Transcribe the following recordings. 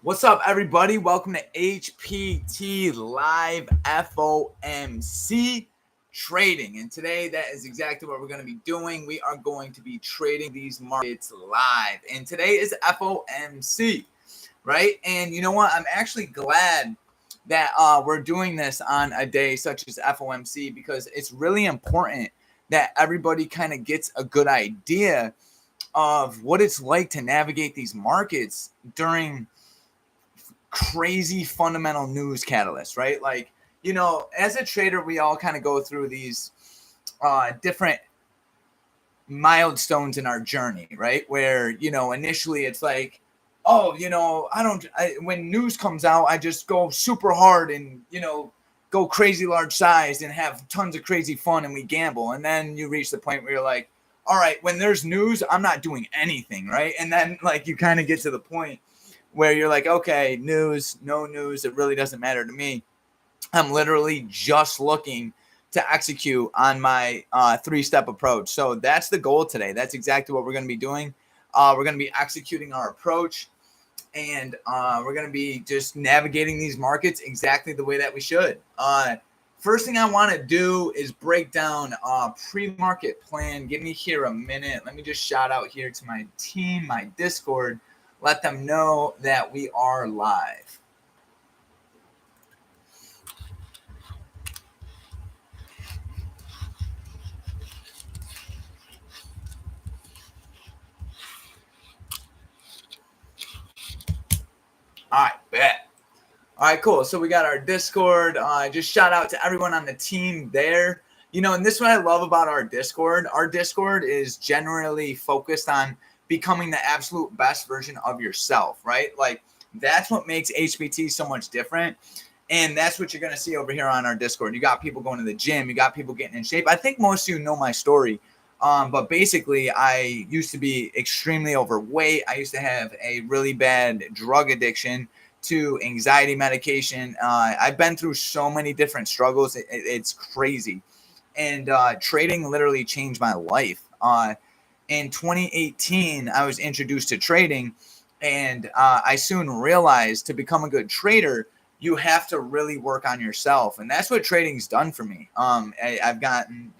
What's up, everybody? Welcome to HPT Live FOMC Trading. And today, that is exactly what we're going to be doing. We are going to be trading these markets live. And today is FOMC, right? And you know what? I'm actually glad that we're doing this on a day such as FOMC because it's really important that everybody kind of gets a good idea of what it's like to navigate these markets during crazy fundamental news catalysts, right? Like, as a trader, we all kind of go through these different milestones in our journey, right? Where, initially it's like, oh, when news comes out, I just go super hard and, go crazy large size and have tons of crazy fun and we gamble. And then you reach the point where you're like, all right, when there's news, I'm not doing anything, right? And then like you kind of get to the point where you're like, okay, news, no news, it really doesn't matter to me. I'm literally just looking to execute on my three-step approach. So that's the goal today. That's exactly what we're going to be doing. We're going to be executing our approach, and we're going to be just navigating these markets exactly the way that we should. First thing I want to do is break down a pre-market plan. Give me here a minute. Let me just shout out here to my team, my Discord. Let them know that we are live. All right, bet. All right, cool. So we got our Discord. Just shout out to everyone on the team there. And this is what I love about our Discord. Our Discord is generally focused on becoming the absolute best version of yourself, right? Like, that's what makes HPT so much different. And that's what you're going to see over here on our Discord. You got people going to the gym. You got people getting in shape. I think most of you know my story. But basically, I used to be extremely overweight. I used to have a really bad drug addiction to anxiety medication. I've been through so many different struggles. It's crazy. And trading literally changed my life. In 2018, I was introduced to trading, and I soon realized to become a good trader, you have to really work on yourself. And that's what trading's done for me. I've gotten,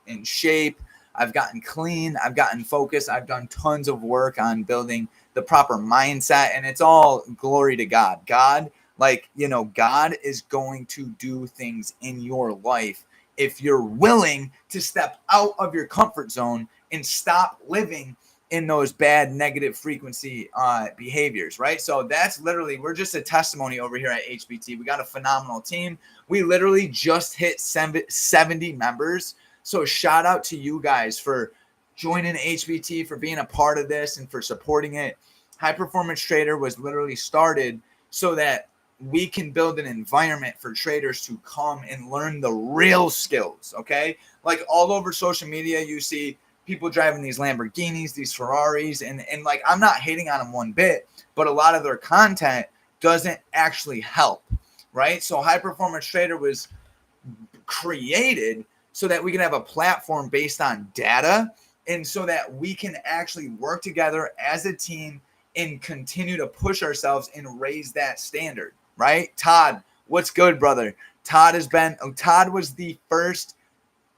in shape. I've gotten clean. I've gotten focused. I've done tons of work on building the proper mindset, and it's all glory to God. God is going to do things in your life if you're willing to step out of your comfort zone and stop living in those bad negative frequency behaviors, right? So that's literally, we're just a testimony over here at HPT. We got a phenomenal team. We literally just hit 70 members. So shout out to you guys for joining HPT, for being a part of this, and for supporting it. High Performance Trader was literally started so that we can build an environment for traders to come and learn the real skills, okay? Like all over social media, you see people driving these Lamborghinis, these Ferraris, and like, I'm not hating on them one bit, but a lot of their content doesn't actually help, right? So High Performance Trader was created so that we can have a platform based on data, and so that we can actually work together as a team and continue to push ourselves and raise that standard, right? Todd, what's good, brother? Todd was the first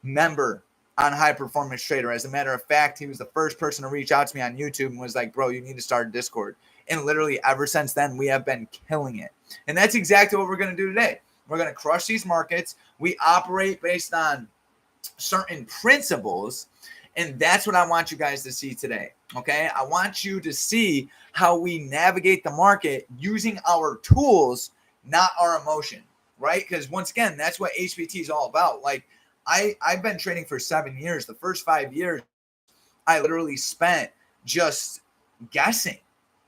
member on High Performance Trader. As a matter of fact, he was the first person to reach out to me on YouTube and was like, bro, you need to start a Discord. And literally ever since then, we have been killing it. And that's exactly what we're going to do today. We're going to crush these markets. We operate based on certain principles, and that's what I want you guys to see today. Okay, I want you to see how we navigate the market using our tools, not our emotion, right? Because once again, that's what HPT is all about. Like, I've been trading for 7 years. The first 5 years, I literally spent just guessing,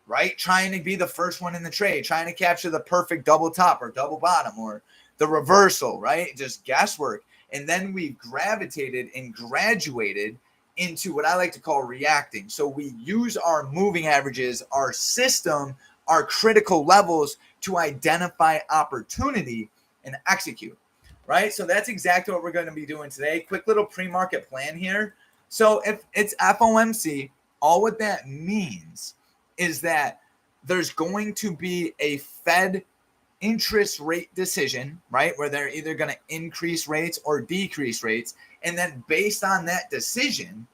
right? Trying to be the first one in the trade, trying to capture the perfect double top or double bottom or the reversal, right? Just guesswork. And then we gravitated and graduated into what I like to call reacting. So we use our moving averages, our system, our critical levels to identify opportunity and execute, right? So that's exactly what we're going to be doing today. Quick little pre-market plan here. So if it's FOMC, all what that means is that there's going to be a Fed interest rate decision, right? Where they're either going to increase rates or decrease rates. And then based on that decision,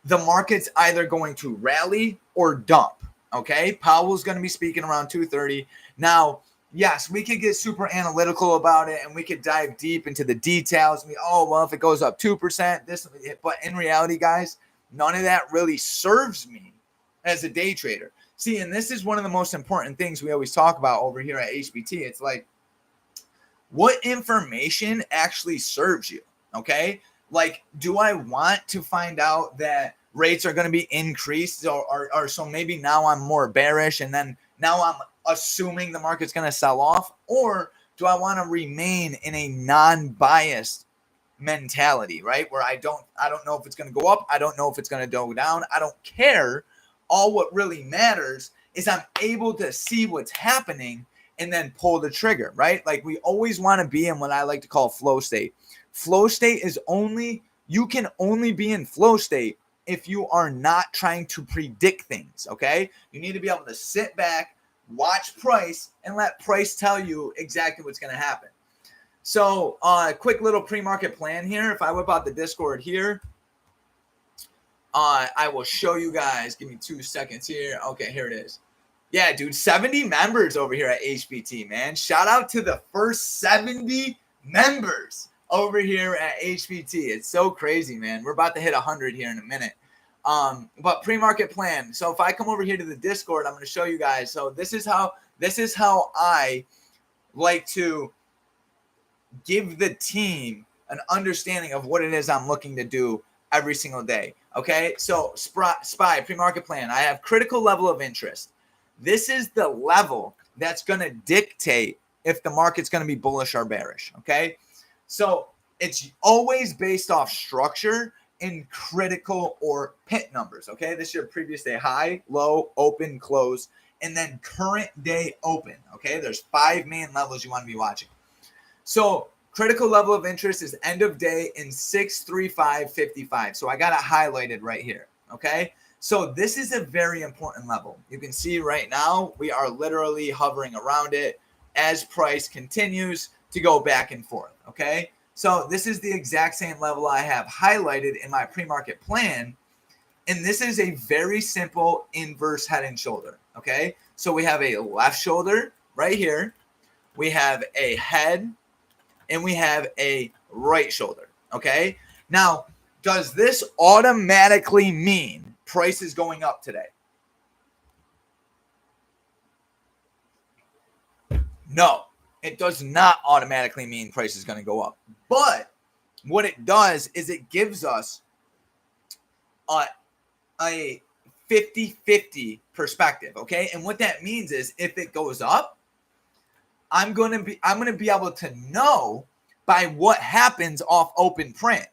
the market's either going to rally or dump. Okay. Powell's going to be speaking around 2:30. Now, yes, we could get super analytical about it and we could dive deep into the details. If it goes up 2%, but in reality, guys, none of that really serves me as a day trader. See, and this is one of the most important things we always talk about over here at HBT. It's like, what information actually serves you? Okay. Like, do I want to find out that rates are going to be increased or so maybe now I'm more bearish and then now I'm assuming the market's going to sell off? Or do I want to remain in a non-biased mentality, right? Where I don't know if it's going to go up. I don't know if it's going to go down. I don't care. All what really matters is I'm able to see what's happening and then pull the trigger, right? Like we always want to be in what I like to call flow state. Flow state is you can only be in flow state if you are not trying to predict things, okay? You need to be able to sit back, watch price, and let price tell you exactly what's going to happen. So quick little pre-market plan here. If I whip out the Discord here, I will show you guys. Give me 2 seconds here. Okay, here it is. Yeah, dude, 70 members over here at HBT, man. Shout out to the first 70 members over here at HBT. It's so crazy, man. We're about to hit 100 here in a minute. But pre-market plan. So if I come over here to the Discord, I'm going to show you guys. So this is how I like to give the team an understanding of what it is I'm looking to do every single day. Okay, so SPY pre-market plan. I have critical level of interest. This is the level that's going to dictate if the market's going to be bullish or bearish. Okay, so it's always based off structure in critical or pit numbers. Okay, this is your previous day high, low, open, close, and then current day open. Okay, there's 5 main levels you want to be watching. So critical level of interest is end of day in 635.55. So I got it highlighted right here. Okay. So this is a very important level. You can see right now we are literally hovering around it as price continues to go back and forth. Okay. So this is the exact same level I have highlighted in my pre-market plan. And this is a very simple inverse head and shoulder. Okay. So we have a left shoulder right here. We have a head. And we have a right shoulder, okay? Now, does this automatically mean price is going up today? No, it does not automatically mean price is going to go up. But what it does is it gives us a 50-50 perspective, okay? And what that means is if it goes up, I'm going to be able to know by what happens off open print.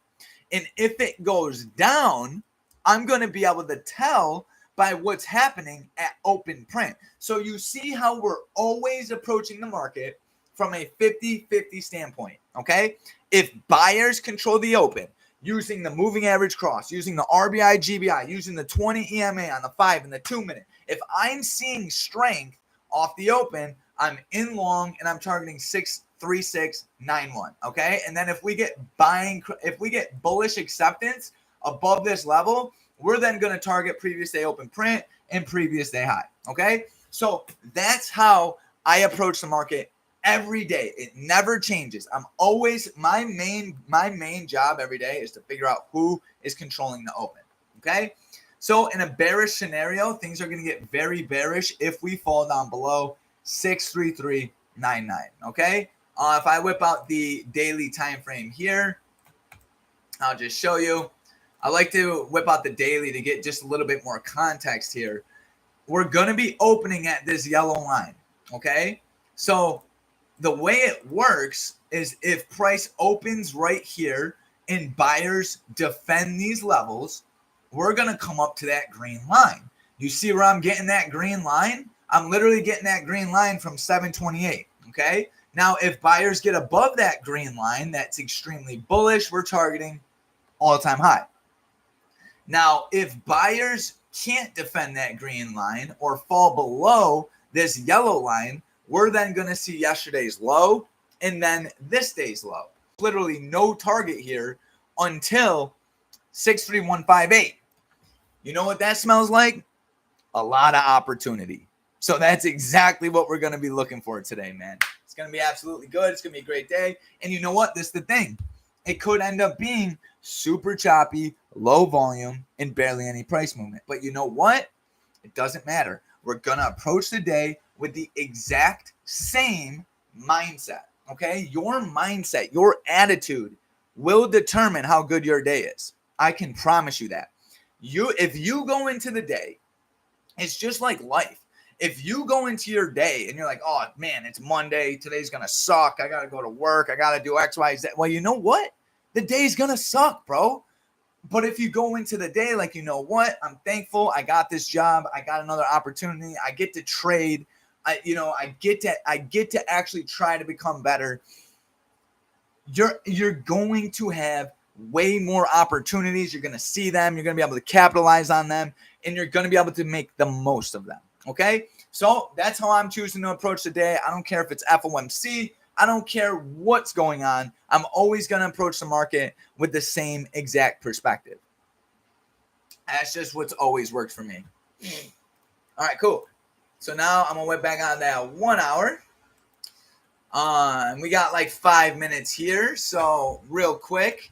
And if it goes down, I'm going to be able to tell by what's happening at open print. So you see how we're always approaching the market from a 50-50 standpoint, okay? If buyers control the open using the moving average cross, using the RBI, GBI, using the 20 EMA on the 5 and the 2 minute, if I'm seeing strength off the open, I'm in long and I'm targeting 63691. Okay. And then if we get bullish acceptance above this level, we're then going to target previous day open print and previous day high. Okay. So that's how I approach the market every day. It never changes. I'm always, my main job every day is to figure out who is controlling the open. Okay. So in a bearish scenario, things are going to get very bearish if we fall down below 63399. Okay. If I whip out the daily time frame here, I'll just show you. I like to whip out the daily to get just a little bit more context here. We're going to be opening at this yellow line. Okay. So the way it works is if price opens right here and buyers defend these levels, we're going to come up to that green line. You see where I'm getting that green line? I'm literally getting that green line from 728, okay? Now, if buyers get above that green line, that's extremely bullish. We're targeting all-time high. Now, if buyers can't defend that green line or fall below this yellow line, we're then going to see yesterday's low and then this day's low. Literally no target here until 63158. You know what that smells like? A lot of opportunity. So that's exactly what we're going to be looking for today, man. It's going to be absolutely good. It's going to be a great day. And you know what? This is the thing. It could end up being super choppy, low volume, and barely any price movement. But you know what? It doesn't matter. We're going to approach the day with the exact same mindset, okay? Your mindset, your attitude will determine how good your day is. I can promise you that. If you go into the day, it's just like life. If you go into your day and you're like, oh, man, it's Monday. Today's going to suck. I got to go to work. I got to do X, Y, Z. Well, you know what? The day's going to suck, bro. But if you go into the day like, you know what? I'm thankful. I got this job. I got another opportunity. I get to trade. I get to actually try to become better. You're going to have way more opportunities. You're going to see them. You're going to be able to capitalize on them. And you're going to be able to make the most of them. Okay, so that's how I'm choosing to approach the day. I don't care if it's FOMC. I don't care what's going on. I'm always going to approach the market with the same exact perspective. That's just what's always worked for me. All right, cool. So now I'm going to whip back on that 1 hour. We got like 5 minutes here. So real quick,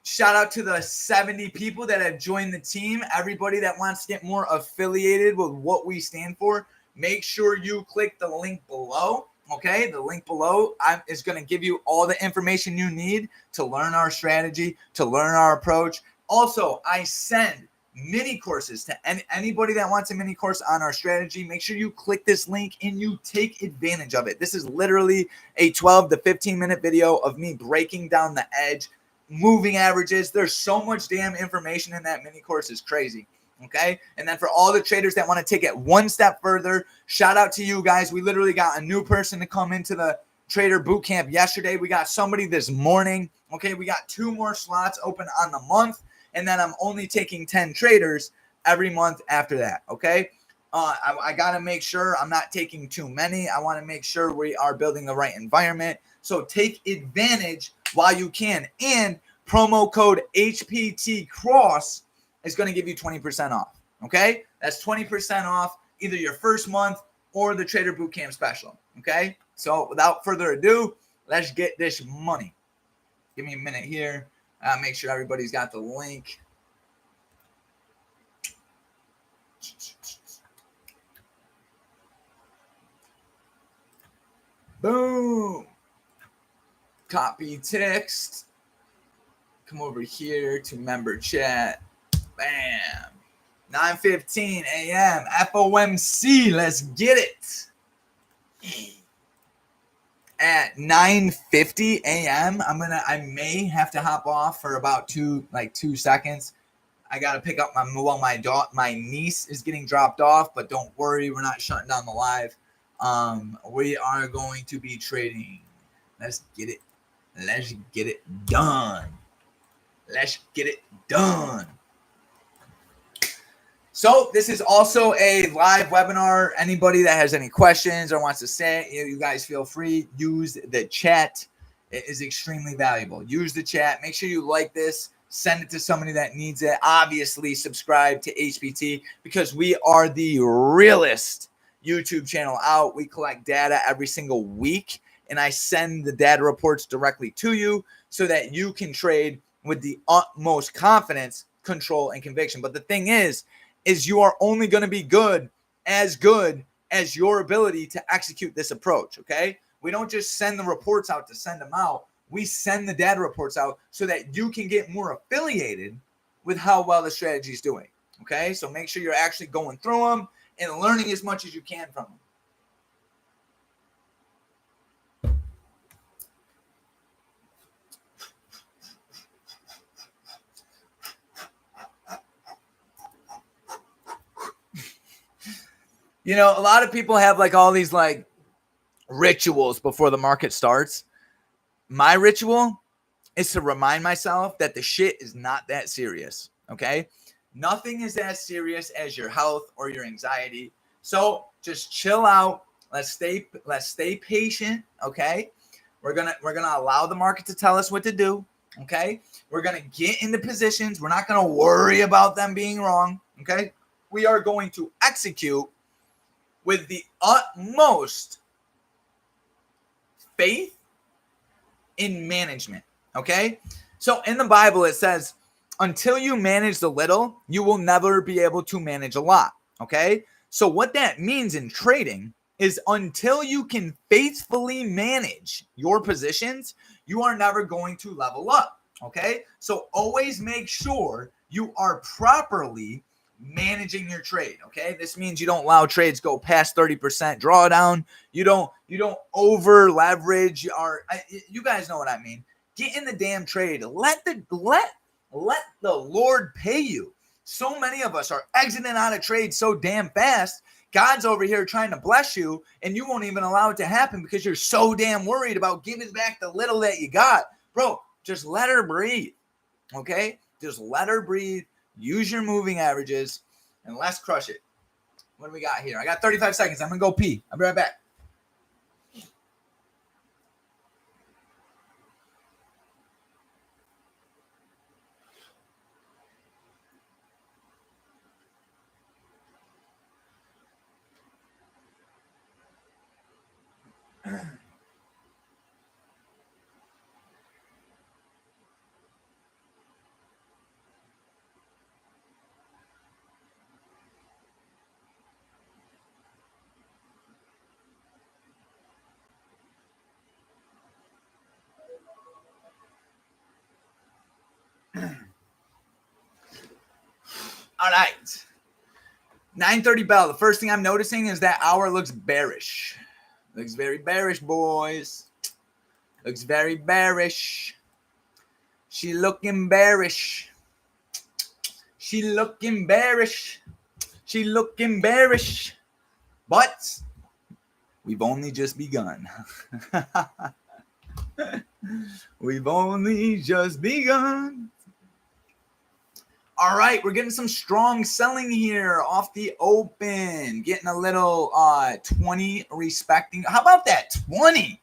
shout out to the 70 people that have joined the team. Everybody that wants to get more affiliated with what we stand for, make sure you click the link below. Okay, the link below is going to give you all the information you need to learn our strategy, to learn our approach. Also, I send mini courses to anybody that wants a mini course on our strategy. Make sure you click this link and you take advantage of it. This is literally a 12 to 15 minute video of me breaking down the edge, moving averages. There's so much damn information in that mini course. Is crazy. Okay. And then for all the traders that want to take it one step further, shout out to you guys. We literally got a new person to come into the trader boot camp yesterday. We got somebody this morning. Okay. We got 2 more slots open on the month. And then I'm only taking 10 traders every month after that. Okay. I got to make sure I'm not taking too many. I want to make sure we are building the right environment. So take advantage while you can. And promo code HPT Cross is going to give you 20% off. Okay. That's 20% off either your first month or the Trader Bootcamp special. Okay. So without further ado, let's get this money. Give me a minute here. Make sure everybody's got the link. Boom. Copy text. Come over here to member chat. Bam. 9:15 a.m. FOMC. Let's get it. At 9:50 a.m. I may have to hop off for about 2 seconds. I gotta pick up my niece is getting dropped off, but don't worry, we're not shutting down the live. We are going to be trading. Let's get it. Let's get it done. Let's get it done. So this is also a live webinar. Anybody that has any questions or wants to say, you guys feel free. Use the chat. It is extremely valuable. Use the chat. Make sure you like this. Send it to somebody that needs it. Obviously, subscribe to HPT because we are the realest YouTube channel out. We collect data every single week, and I send the data reports directly to you so that you can trade with the utmost confidence, control, and conviction. But the thing is you are only going to be good as your ability to execute this approach, okay? We don't just send the reports out to send them out. We send the data reports out so that you can get more affiliated with how well the strategy is doing, okay? So make sure you're actually going through them and learning as much as you can from them. You know, a lot of people have like all these like rituals before the market starts. My ritual is to remind myself that the shit is not that serious. Okay. Nothing is as serious as your health or your anxiety. So just chill out. Let's stay patient. Okay. We're gonna allow the market to tell us what to do. Okay. We're gonna get into positions. We're not gonna worry about them being wrong. Okay. We are going to execute with the utmost faith in management. Okay. So in the Bible, it says, until you manage the little, you will never be able to manage a lot. Okay. So what that means in trading is until you can faithfully manage your positions, you are never going to level up. Okay. So always make sure you are properly managing your trade. Okay. This means you don't allow trades go past 30% drawdown. You don't over leverage. You guys know what I mean. Get in the damn trade. Let the Lord pay you. So many of us are exiting out of trade so damn fast. God's over here trying to bless you, and you won't even allow it to happen because you're so damn worried about giving back the little that you got. Bro, just let her breathe. Okay? Just let her breathe. Use your moving averages, and let's crush it. What do we got here? I got 35 seconds. I'm going to go pee. I'll be right back. All right. 9:30 bell. The first thing I'm noticing is that hour looks bearish. Looks very bearish, boys. Looks very bearish. She looking bearish. She looking bearish. She looking bearish. But we've only just begun. We've only just begun. All right, we're getting some strong selling here off the open. Getting a little 20 respecting. How about that 20?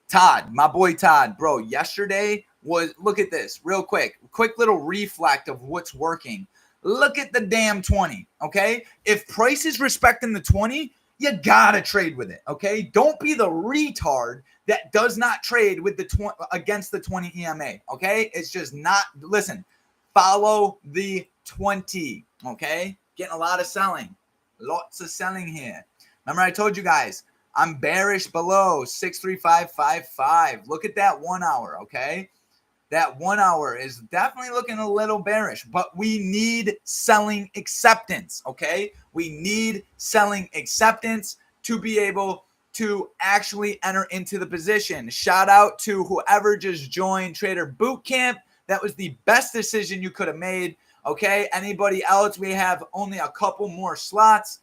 Todd, my boy Todd, bro, yesterday was, look at this real quick little reflect of what's working. Look at the damn 20, okay? If price is respecting the 20, you gotta trade with it, okay? Don't be the retard that does not trade with the against the 20 EMA, okay? It's just not, listen, follow the 20, okay? Getting a lot of selling. Lots of selling here. Remember I told you guys, I'm bearish below 63555. Look at that 1 hour, okay? That 1 hour is definitely looking a little bearish, but we need selling acceptance, okay? We need selling acceptance to be able to actually enter into the position. Shout out to whoever just joined Trader Bootcamp. That was the best decision you could have made, okay? Anybody else, we have only a couple more slots.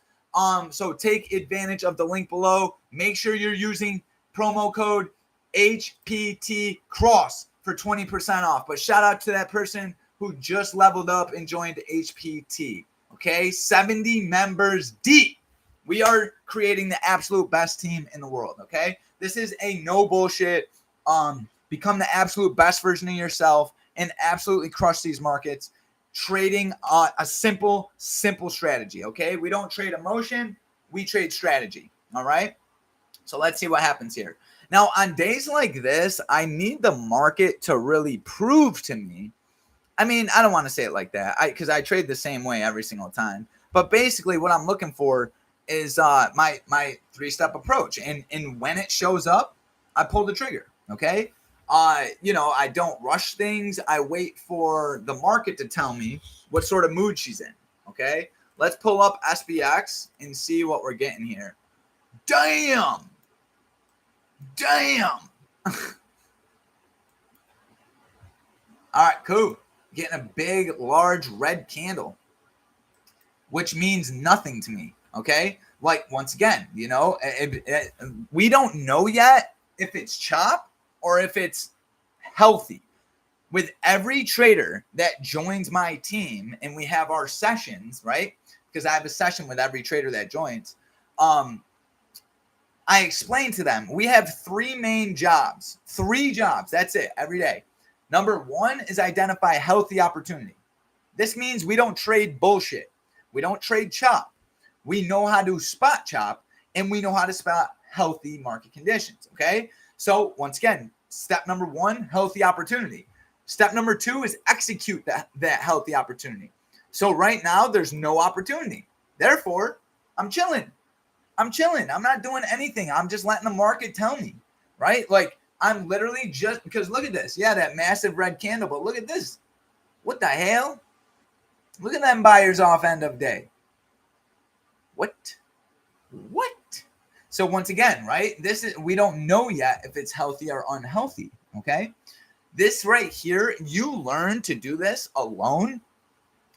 So take advantage of the link below. Make sure you're using promo code HPT Cross for 20% off. But shout out to that person who just leveled up and joined HPT. Okay, 70 members deep. We are creating the absolute best team in the world. Okay, this is a no bullshit. Become the absolute best version of yourself and absolutely crush these markets. Trading a simple strategy. Okay, we don't trade emotion, we trade strategy. All right, so let's see what happens here. Now on days like this, I need the market to really prove to me. I mean, I don't want to say it like that, because I trade the same way every single time. But basically, what I'm looking for is my 3-step approach, and when it shows up, I pull the trigger. Okay. I don't rush things. I wait for the market to tell me what sort of mood she's in. Okay. Let's pull up SPX and see what we're getting here. Damn. All right, cool. Getting a big, large red candle, which means nothing to me. Okay. Like, once again, we don't know yet if it's chop or if it's healthy. with every trader that joins my team, and we have our sessions, right? Because I have a session with every trader that joins. I explain to them, we have three main jobs. Three jobs. That's it every day. Number one is identify healthy opportunity. This means we don't trade bullshit. We don't trade chop. We know how to spot chop, and we know how to spot healthy market conditions. Okay. So once again, step number one, healthy opportunity. Step number two is execute that healthy opportunity. So right now there's no opportunity. Therefore, I'm chilling. I'm not doing anything. I'm just letting the market tell me, right? Like I'm literally just, because look at this. Yeah, that massive red candle, but look at this. What the hell? Look at them buyers off end of day. What? So once again, right? We don't know yet if it's healthy or unhealthy. Okay. This right here, you learn to do this alone.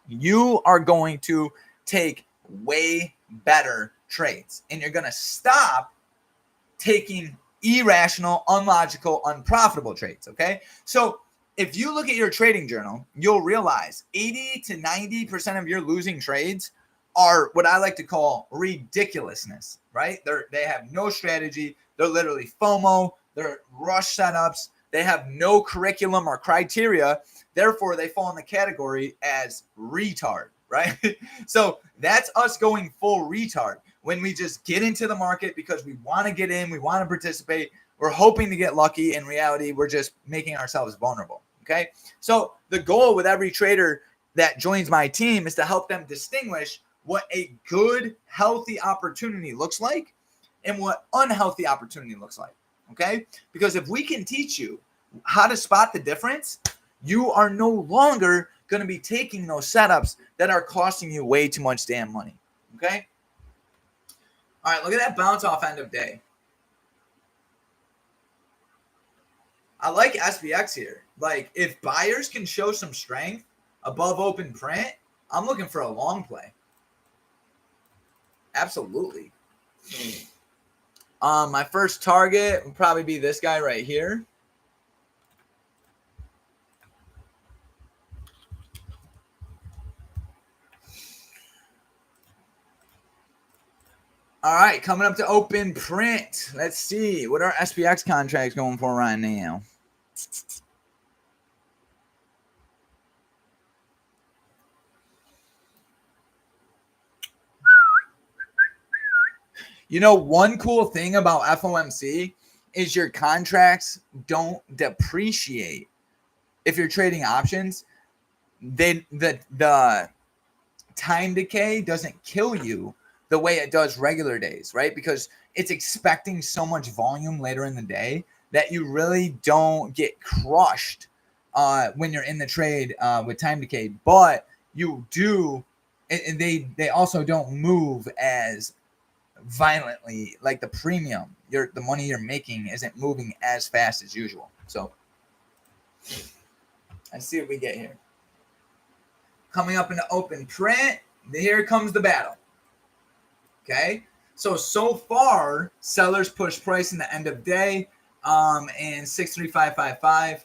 You are going to take way better trades, and you're going to stop taking irrational, unlogical, unprofitable trades. Okay. So if you look at your trading journal, you'll realize 80 to 90% of your losing trades are what I like to call ridiculousness, right? They have no strategy. They're literally FOMO. They're rush setups. They have no curriculum or criteria. Therefore, they fall in the category as retard, right? So that's us going full retard when we just get into the market because we want to get in, we want to participate. We're hoping to get lucky. In reality, we're just making ourselves vulnerable, okay? So the goal with every trader that joins my team is to help them distinguish what a good, healthy opportunity looks like and what unhealthy opportunity looks like, okay? Because if we can teach you how to spot the difference, you are no longer going to be taking those setups that are costing you way too much damn money, okay? All right, look at that bounce off end of day. I like SPX here. Like, if buyers can show some strength above open print, I'm looking for a long play. Absolutely. My first target would probably be this guy right here. All right, coming up to open print. Let's see what our SPX contract's going for right now. You know, one cool thing about FOMC is your contracts don't depreciate. If you're trading options, the time decay doesn't kill you the way it does regular days, right? Because it's expecting so much volume later in the day that you really don't get crushed when you're in the trade with time decay. But you do, and they also don't move as violently. Like the premium, the money you're making isn't moving as fast as usual. So let's see what we get here. Coming up into open print, here comes the battle. Okay, so far sellers push price in the end of day and 63555.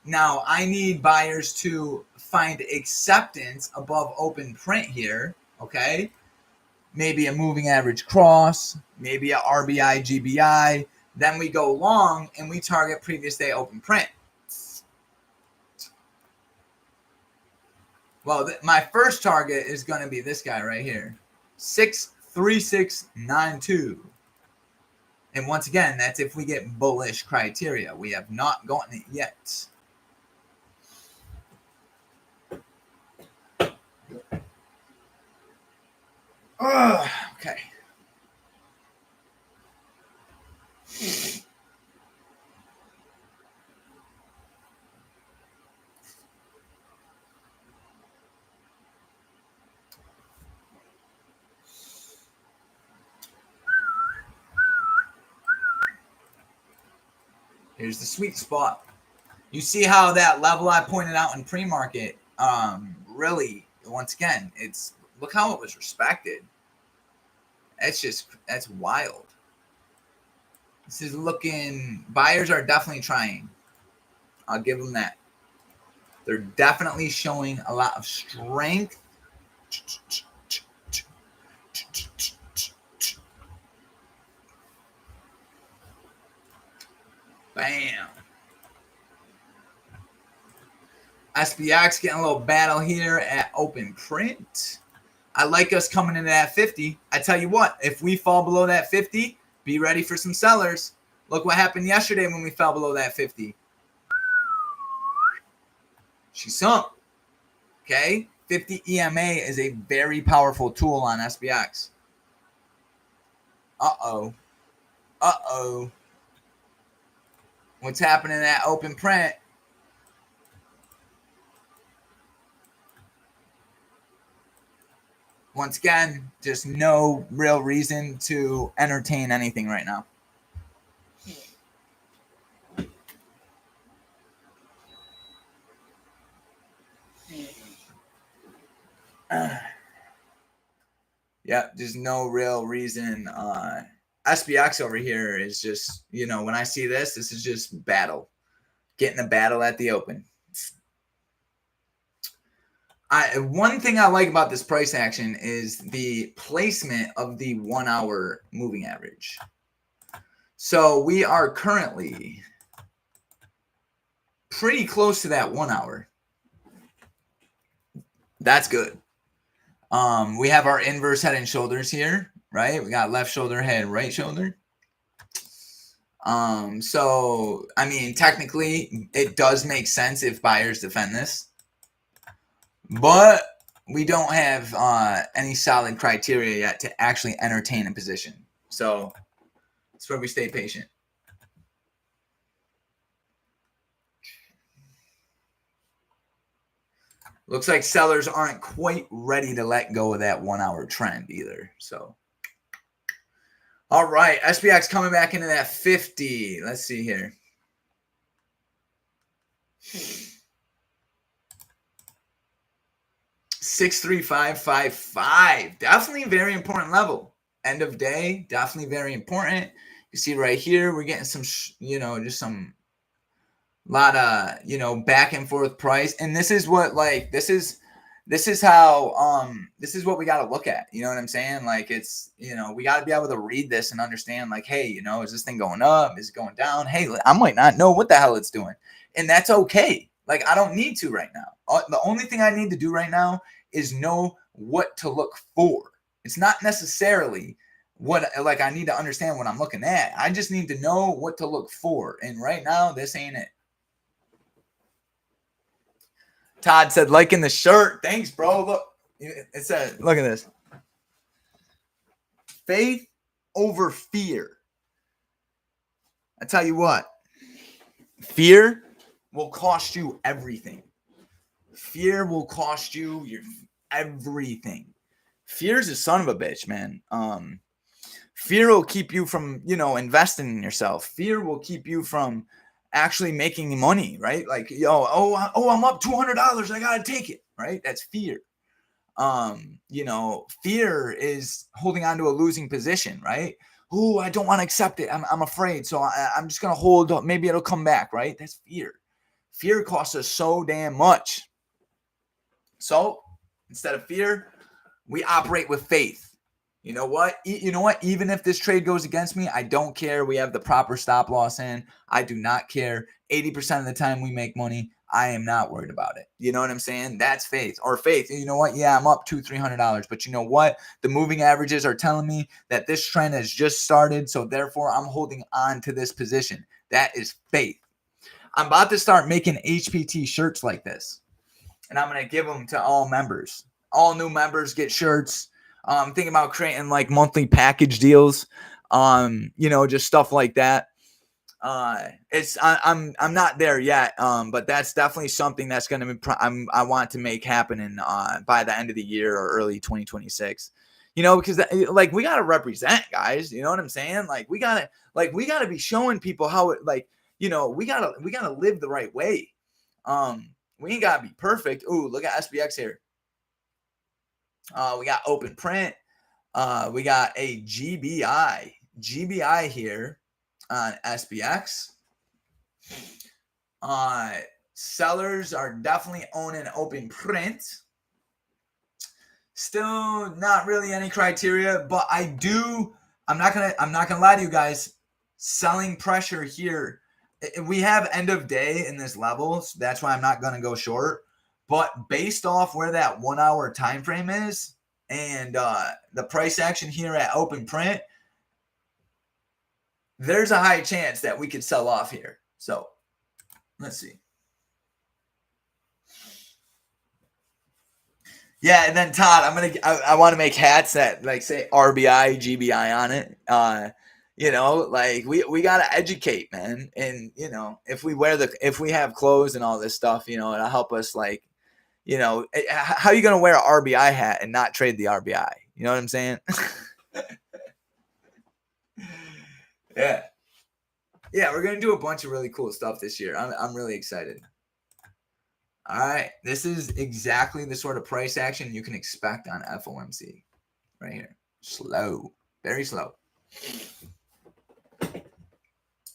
Now I need buyers to find acceptance above open print here. Okay, maybe a moving average cross, maybe a RBI GBI. Then we go long and we target previous day open print. Well, my first target is going to be this guy right here, 63692. And once again, that's if we get bullish criteria. We have not gotten it yet. Okay. Here's the sweet spot. You see how that level I pointed out in pre-market, really, once again, look how it was respected. That's wild. This is looking, buyers are definitely trying. I'll give them that. They're definitely showing a lot of strength. Bam. SPX getting a little battle here at open print. I like us coming into that 50. I tell you what, if we fall below that 50, be ready for some sellers. Look what happened yesterday when we fell below that 50. She sunk. Okay? 50 EMA is a very powerful tool on SPX. Uh-oh. Uh-oh. What's happening at open print? Once again, just no real reason to entertain anything right now. Yeah, there's no real reason. SPX over here is just, when I see this is just battle. Getting a battle at the open. One thing I like about this price action is the placement of the 1 hour moving average. So we are currently pretty close to that 1 hour. That's good. We have our inverse head and shoulders here, right? We got left shoulder, head, right shoulder. So, I mean, technically, it does make sense if buyers defend this. But we don't have any solid criteria yet to actually entertain a position. So that's where we stay patient. Looks like sellers aren't quite ready to let go of that 1 hour trend either. So, all right, SPX coming back into that 50. Let's see here. $63555. Definitely a very important level. End of day, definitely very important. You see right here, we're getting some, just some lot of, back and forth price. And this is what, this is how, this is what we got to look at. You know what I'm saying? Like, it's, we got to be able to read this and understand, like, hey, is this thing going up? Is it going down? Hey, I might not know what the hell it's doing. And that's okay. Like, I don't need to right now. The only thing I need to do right now is know what to look for. It's not necessarily what, I need to understand what I'm looking at. I just need to know what to look for. And right now, this ain't it. Todd said, liking the shirt. Thanks, bro. Look, it says, look at this. Faith over fear. I tell you what, fear will cost you everything. Fear will cost you your everything. Fear is a son of a bitch, man. Fear will keep you from, investing in yourself. Fear will keep you from actually making money, right? Like, I'm up $200. I gotta take it, right? That's fear. Fear is holding on to a losing position, right? Oh, I don't want to accept it. I'm afraid. So I'm just gonna hold up. Maybe it'll come back, right? That's fear. Fear costs us so damn much. So instead of fear, we operate with faith. You know what? Even if this trade goes against me, I don't care. We have the proper stop loss in. I do not care. 80% of the time we make money. I am not worried about it. You know what I'm saying? That's faith. Or faith. You know what? Yeah, I'm up $200-$300. But you know what? The moving averages are telling me that this trend has just started. So therefore, I'm holding on to this position. That is faith. I'm about to start making HPT shirts like this. And I'm going to give them to all members. All new members get shirts. Thinking about creating monthly package deals, just stuff like that. I'm not there yet, but that's definitely something that's going to be. I want to make happen by the end of the year or early 2026. Because we got to represent, guys. You know what I'm saying? We gotta be showing people how it we gotta live the right way. We ain't gotta be perfect. Ooh, look at SPX here. We got open print. We got a GBI here on SPX. Sellers are definitely owning open print. Still not really any criteria, but I'm not gonna lie to you guys. Selling pressure here. We have end of day in this level, so that's why I'm not gonna go short. But based off where that 1 hour time frame is and the price action here at open print, there's a high chance that we could sell off here. So let's see. Yeah, and then Todd, I want to make hats that like say RBI, GBI on it. Like we gotta educate, man. And if we have clothes and all this stuff, it'll help us. Like, how are you gonna wear an RBI hat and not trade the RBI? You know what I'm saying? Yeah, we're gonna do a bunch of really cool stuff this year. I'm really excited. All right, this is exactly the sort of price action you can expect on FOMC right here. Slow, very slow.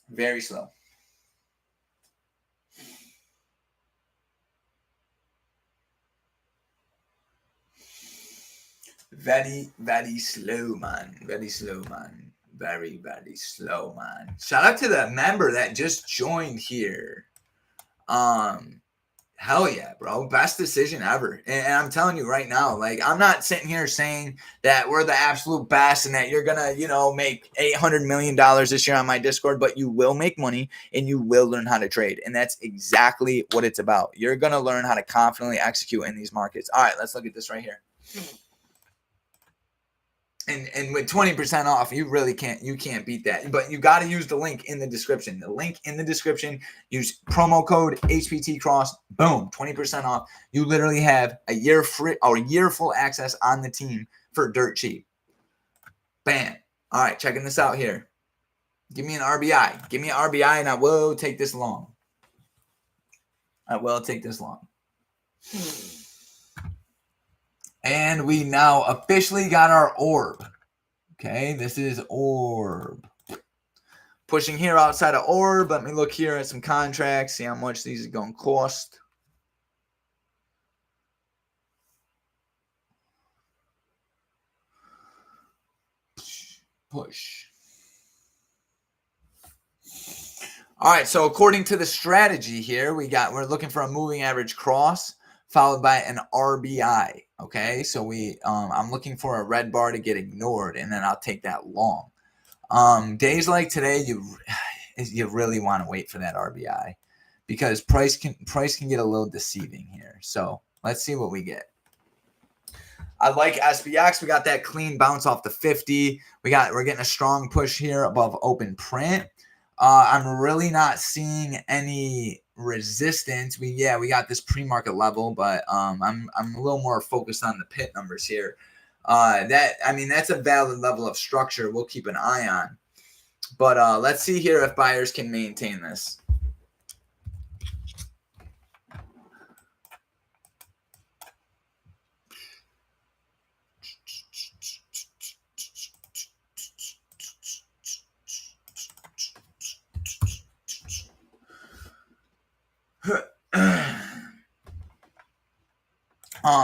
Very slow. Very, very slow, man. Very slow, man. Very, very slow, man. Shout out to the member that just joined here. Hell yeah, bro. Best decision ever. And I'm telling you right now, like, I'm not sitting here saying that we're the absolute best and that you're going to, make $800 million this year on my Discord, but you will make money and you will learn how to trade. And that's exactly what it's about. You're going to learn how to confidently execute in these markets. All right, let's look at this right here. And with 20% off, you can't beat that. But you got to use the link in the description. The link in the description, use promo code HPT Cross, boom, 20% off. You literally have a year free or a year full access on the team for dirt cheap. Bam. All right, checking this out here. Give me an RBI. Give me an RBI and I will take this long. And we now officially got our orb. Okay, this is orb. Pushing here outside of orb. Let me look here at some contracts, see how much these are going to cost. Push. All right, so according to the strategy here, we're looking for a moving average cross followed by an RBI. Okay, so I'm looking for a red bar to get ignored, and then I'll take that long. Days like today, you really want to wait for that RBI because price can get a little deceiving here. So let's see what we get. I like SPX. We got that clean bounce off the 50. We're getting a strong push here above open print. I'm really not seeing any resistance. We got this pre-market level, but I'm a little more focused on the pit numbers here. That's a valid level of structure we'll keep an eye on. But let's see here if buyers can maintain this.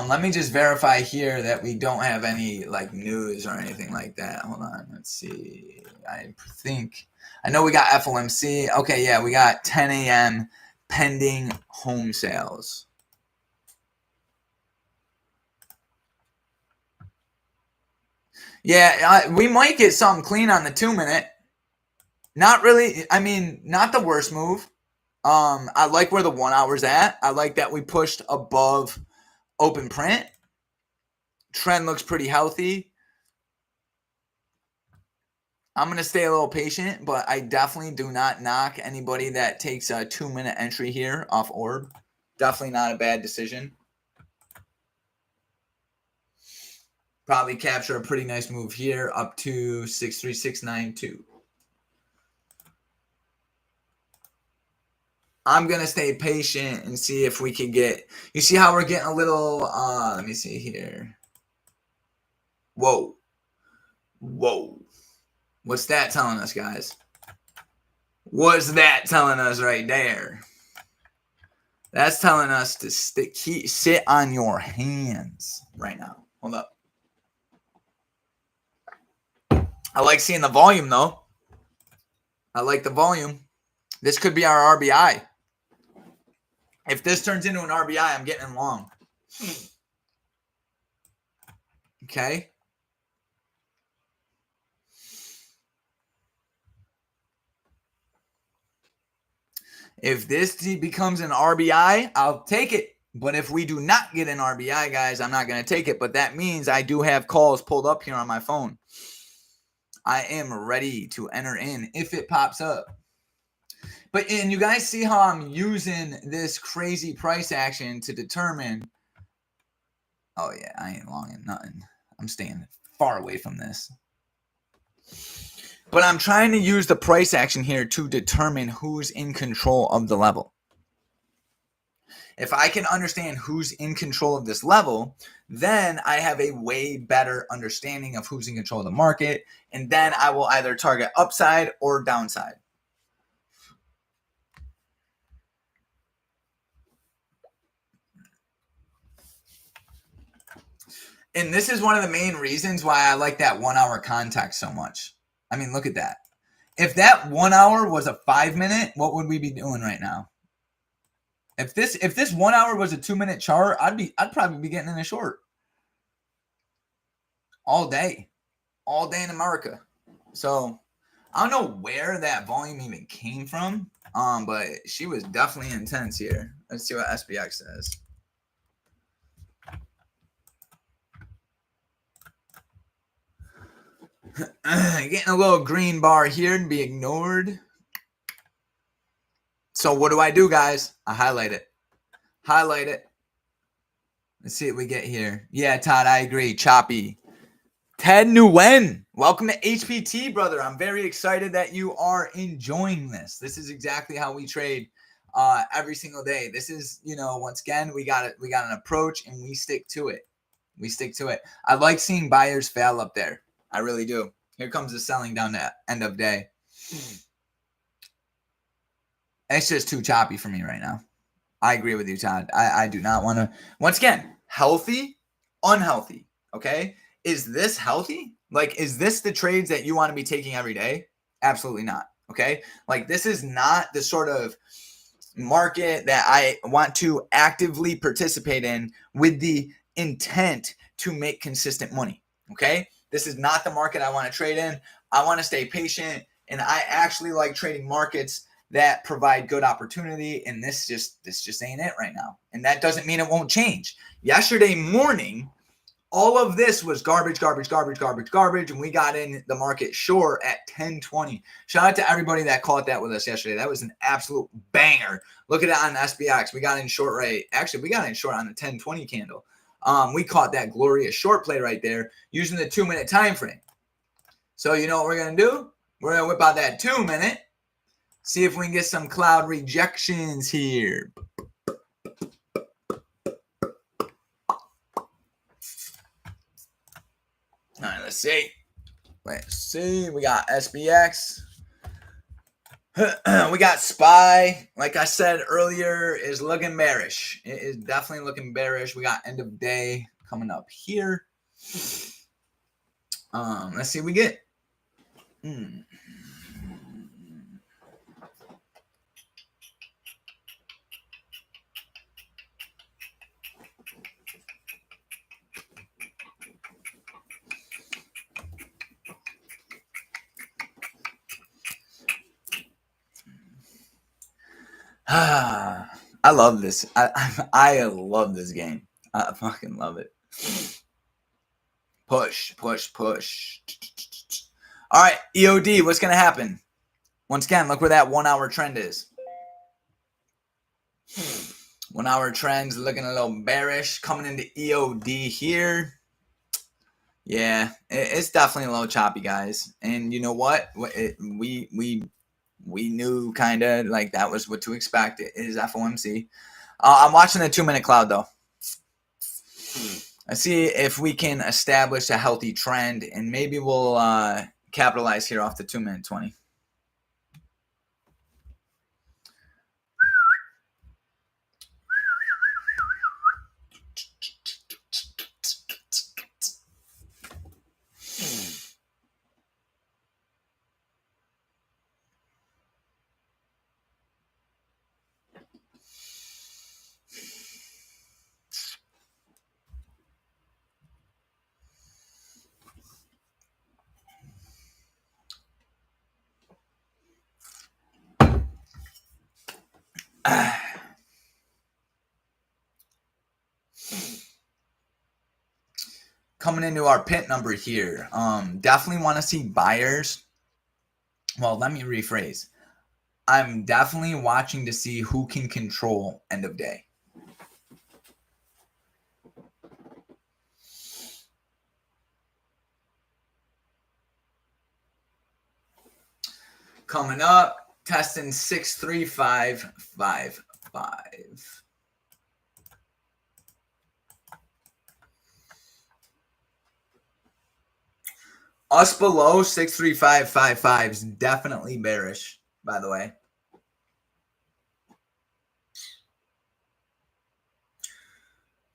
Let me just verify here that we don't have any like news or anything like that. Hold on, let's see. I know we got FOMC. Okay, yeah, we got 10 a.m. pending home sales. Yeah, we might get something clean on the 2-minute. Not really. Not the worst move. I like where the 1 hour's at. I like that we pushed above open print. Trend looks pretty healthy. I'm going to stay a little patient, but I definitely do not knock anybody that takes a 2-minute entry here off orb. Definitely not a bad decision. Probably capture a pretty nice move here up to 63692. I'm going to stay patient and see if we can get... You see how we're getting a little... let me see here. Whoa. What's that telling us, guys? What's that telling us right there? That's telling us to sit on your hands right now. Hold up. I like seeing the volume, though. I like the volume. This could be our RBI. If this turns into an RBI, I'm getting long. Okay. If this becomes an RBI, I'll take it. But if we do not get an RBI, guys, I'm not going to take it. But that means I do have calls pulled up here on my phone. I am ready to enter in if it pops up. But, and you guys see how I'm using this crazy price action to determine. Oh, yeah, I ain't longing nothing. I'm staying far away from this. But I'm trying to use the price action here to determine who's in control of the level. If I can understand who's in control of this level, then I have a way better understanding of who's in control of the market. And then I will either target upside or downside. And this is one of the main reasons why I like that 1 hour contact so much. I mean, look at that. If that 1 hour was a 5 minute, what would we be doing right now? If this 1 hour was a 2 minute chart, I'd probably be getting in a short all day in America. So I don't know where that volume even came from, but she was definitely intense here. Let's see what SPX says. Getting a little green bar here to be ignored. So what do, guys? I highlight it. Highlight it. Let's see what we get here. Yeah, Todd, I agree. Choppy. Ted Nguyen, welcome to HPT, brother. I'm very excited that you are enjoying this. This is exactly how we trade every single day. This is, once again, we got an approach and we stick to it. I like seeing buyers fail up there. I really do. Here comes the selling down to end of day. It's just too choppy for me right now. I agree with you, Todd. I do not want to. Once again, healthy, unhealthy. Okay. Is this healthy? Like, is this the trades that you want to be taking every day? Absolutely not. Okay. Like, this is not the sort of market that I want to actively participate in with the intent to make consistent money. Okay. This is not the market I want to trade in. I want to stay patient, and I actually like trading markets that provide good opportunity, and this just ain't it right now. And that doesn't mean it won't change. Yesterday morning, all of this was garbage, and we got in the market short at 1020. Shout out to everybody that caught that with us yesterday. That was an absolute banger. Look at it on SPX. We got in short right. Actually, we got in short on the 1020 candle. We caught that glorious short play right there using the 2 minute time frame. So you know what we're going to do? We're going to whip out that 2 minute. See if we can get some cloud rejections here. All right, let's see. We got SPX. We got SPY. Like I said earlier, is looking bearish. It is definitely looking bearish. We got end of day coming up here. Let's see what we get. I love this. I love this game. I fucking love it. Push. All right, EOD, what's going to happen? Once again, look where that 1 hour trend is. 1 hour trend's looking a little bearish. Coming into EOD here. Yeah, it's definitely a little choppy, guys. And you know what? We knew kind of like that was what to expect. It is FOMC. I'm watching the 2 minute cloud though. Let's see if we can establish a healthy trend, and maybe we'll capitalize here off the 2 minute 20. Coming into our pit number here, definitely want to see buyers. Well, let me rephrase. I'm definitely watching to see who can control end of day. Coming up, testing 63555. Us below 63555 is definitely bearish, by the way.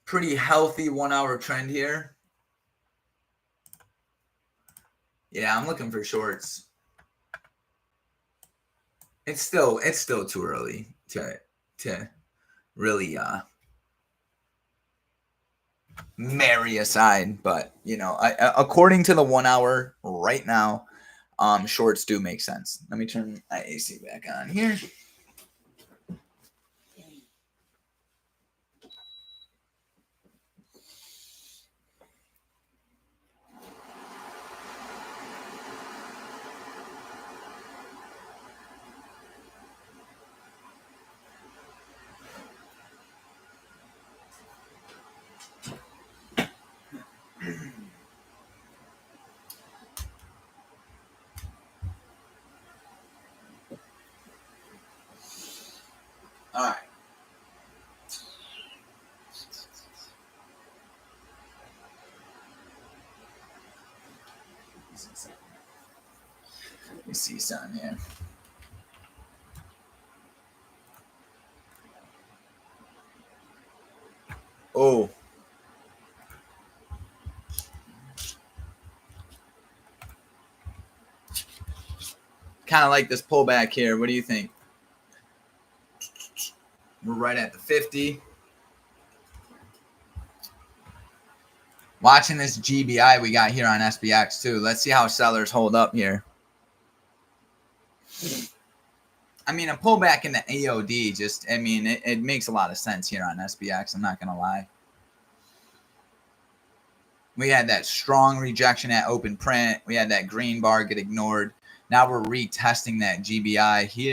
Pretty healthy 1 hour trend here. Yeah, I'm looking for shorts. It's still too early to really marry a side, but you know, according to the 1 hour right now, shorts do make sense. Let me turn my AC back on here. All right. Let me see something here. Oh. Kind of like this pullback here. What do you think? We're right at the 50. Watching this GBI we got here on SPX too. Let's see how sellers hold up here. I mean, a pullback in the AOD just, I mean, it makes a lot of sense here on SPX. I'm not going to lie. We had that strong rejection at open print. We had that green bar get ignored. Now we're retesting that GBI here.